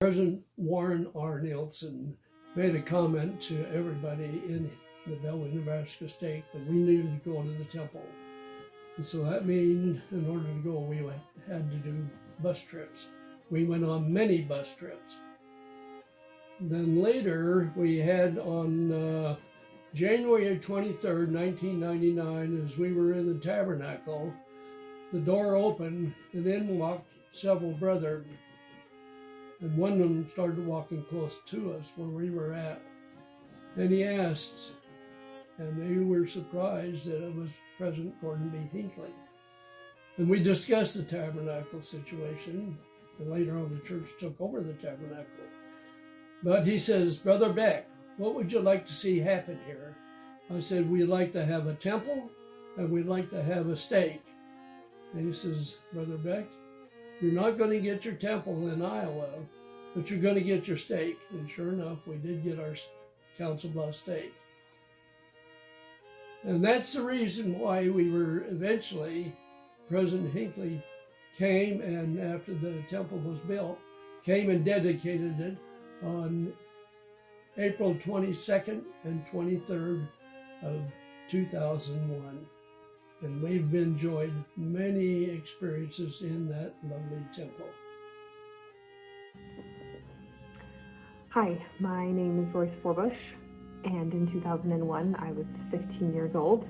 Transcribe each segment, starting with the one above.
President Warren R. Nielsen made a comment to everybody in the Bellevue, Nebraska state that we needed to go to the temple. And so that means in order to go, we had to do bus trips. We went on many bus trips. Then later, we had on January 23rd, 1999, as we were in the tabernacle, the door opened and in walked several brethren. And one of them started walking close to us where we were at. And he asked, and they were surprised that it was President Gordon B. Hinckley. And we discussed the tabernacle situation, and later on the church took over the tabernacle. But he says, Brother Beck, what would you like to see happen here? I said, we'd like to have a temple, and we'd like to have a stake. And he says, Brother Beck, you're not going to get your temple in Iowa, but you're going to get your stake. And sure enough, we did get our Council Bluffs stake. And that's the reason why we were eventually, President Hinckley came, and after the temple was built, came and dedicated it on April 22nd and 23rd of 2001. And we've enjoyed many experiences in that lovely temple. Hi, my name is Royce Forbush, and in 2001 I was 15 years old,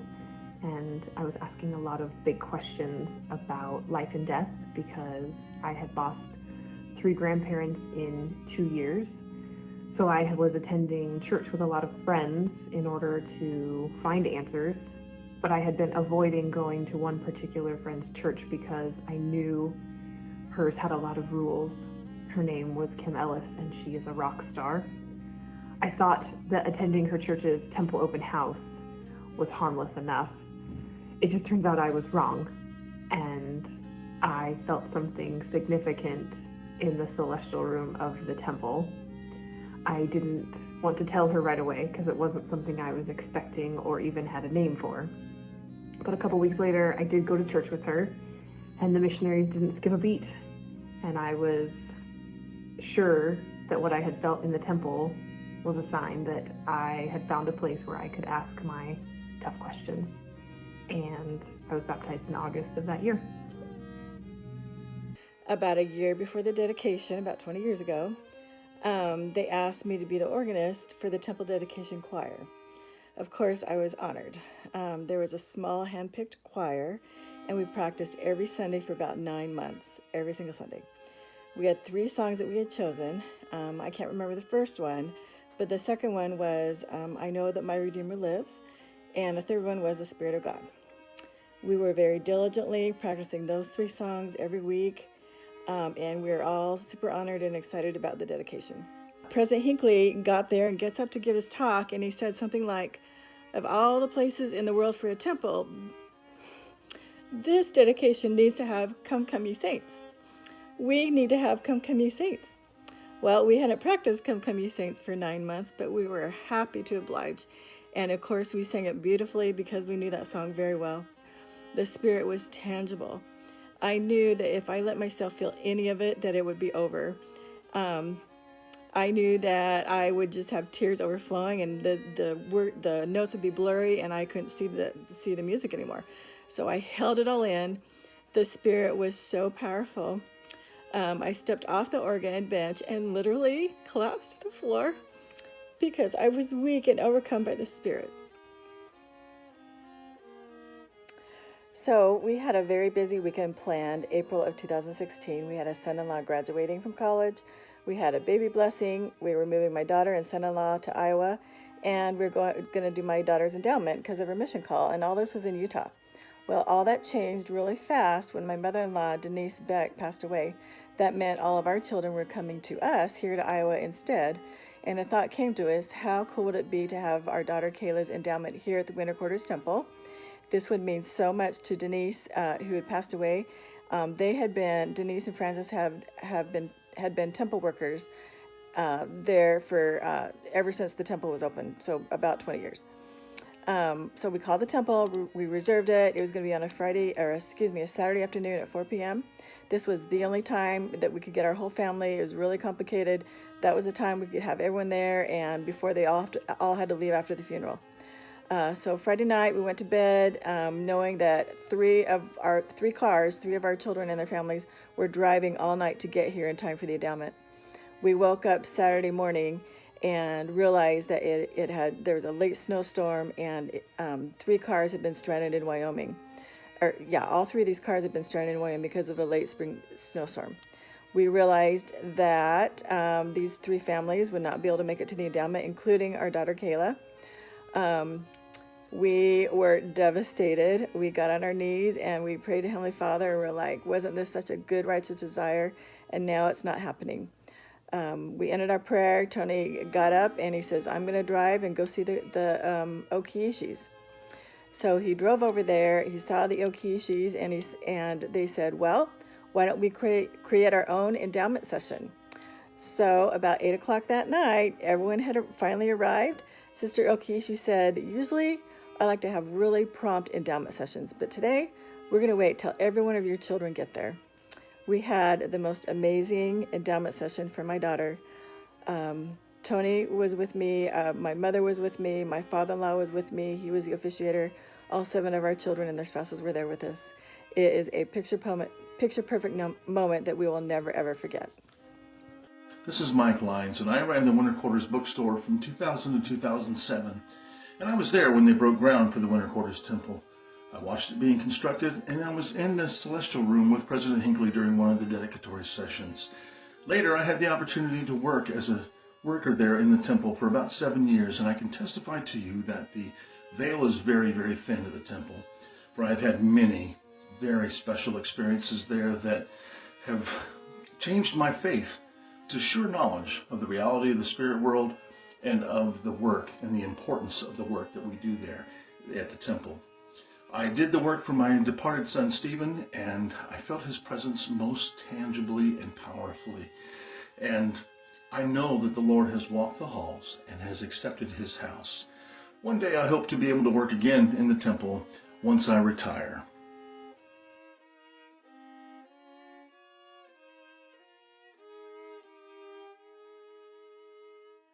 and I was asking a lot of big questions about life and death because I had lost 3 grandparents in 2 years. So I was attending church with a lot of friends in order to find answers, but I had been avoiding going to one particular friend's church because I knew hers had a lot of rules. Her name was Kim Ellis, and she is a rock star. I thought that attending her church's temple open house was harmless enough. It just turns out I was wrong, and I felt something significant in the celestial room of the temple. I didn't want to tell her right away because it wasn't something I was expecting or even had a name for. But a couple weeks later, I did go to church with her, and the missionaries didn't skip a beat. And I was sure that what I had felt in the temple was a sign that I had found a place where I could ask my tough questions. And I was baptized in August of that year. About a year before the dedication, about 20 years ago, they asked me to be the organist for the temple dedication choir. Of course, I was honored. There was a small hand-picked choir, and we practiced every Sunday for about 9 months, every single Sunday. We had 3 songs that we had chosen. I can't remember the first one, but the second one was I Know That My Redeemer Lives, and the third one was The Spirit of God. We were very diligently practicing those 3 songs every week, and we were all super honored and excited about the dedication. President Hinckley got there and gets up to give his talk, and he said something like, of all the places in the world for a temple, this dedication needs to have Come, Come Ye Saints. We need to have Come, Come Ye Saints. Well, we hadn't practiced Come, Come Ye Saints for 9 months, but we were happy to oblige. And of course, we sang it beautifully because we knew that song very well. The Spirit was tangible. I knew that if I let myself feel any of it, that it would be over. I knew that I would just have tears overflowing, and the notes would be blurry, and I couldn't see the music anymore. So I held it all in. The Spirit was so powerful. I stepped off the organ bench and literally collapsed to the floor because I was weak and overcome by the Spirit. So we had a very busy weekend planned. April of 2016, we had a son-in-law graduating from college. We had a baby blessing. We were moving my daughter and son-in-law to Iowa, and we were going to do my daughter's endowment because of her mission call, and all this was in Utah. Well, all that changed really fast when my mother-in-law, Denise Beck, passed away. That meant all of our children were coming to us here to Iowa instead, and the thought came to us, how cool would it be to have our daughter Kayla's endowment here at the Winter Quarters Temple? This would mean so much to Denise, who had passed away. Denise and Francis had been temple workers there for ever since the temple was open, so about 20 years. So we called the temple, we reserved it. It was going to be on a Saturday afternoon at 4 p.m. This was the only time that we could get our whole family. It was really complicated. That was the time we could have everyone there, and before they all had to leave after the funeral. So Friday night we went to bed, knowing that three of our children and their families were driving all night to get here in time for the endowment. We woke up Saturday morning and realized that there was a late snowstorm, and 3 cars had been stranded in Wyoming. All 3 of these cars had been stranded in Wyoming because of a late spring snowstorm. We realized that these 3 families would not be able to make it to the endowment, including our daughter Kayla. We were devastated. We got on our knees and we prayed to Heavenly Father, and we're like, wasn't this such a good, righteous desire? And now it's not happening. We ended our prayer. Tony got up and he says, I'm going to drive and go see the Okiishis. So he drove over there. He saw the Okiishis, and they said, well, why don't we create our own endowment session? So about 8 o'clock that night, everyone had finally arrived. Sister Okiishi said, usually I like to have really prompt endowment sessions, but today we're going to wait till every one of your children get there. We had the most amazing endowment session for my daughter. Tony was with me, my mother was with me, my father-in-law was with me, he was the officiator. All 7 of our children and their spouses were there with us. It is a picture-perfect moment that we will never, ever forget. This is Mike Lyons, and I ran the Winter Quarters bookstore from 2000 to 2007, and I was there when they broke ground for the Winter Quarters Temple. I watched it being constructed, and I was in the Celestial Room with President Hinckley during one of the dedicatory sessions. Later, I had the opportunity to work as a worker there in the temple for about 7 years, and I can testify to you that the veil is very, very thin to the temple, for I've had many very special experiences there that have changed my faith to sure knowledge of the reality of the spirit world and of the work and the importance of the work that we do there at the temple. I did the work for my departed son Stephen, and I felt his presence most tangibly and powerfully. And I know that the Lord has walked the halls and has accepted his house. One day I hope to be able to work again in the temple once I retire.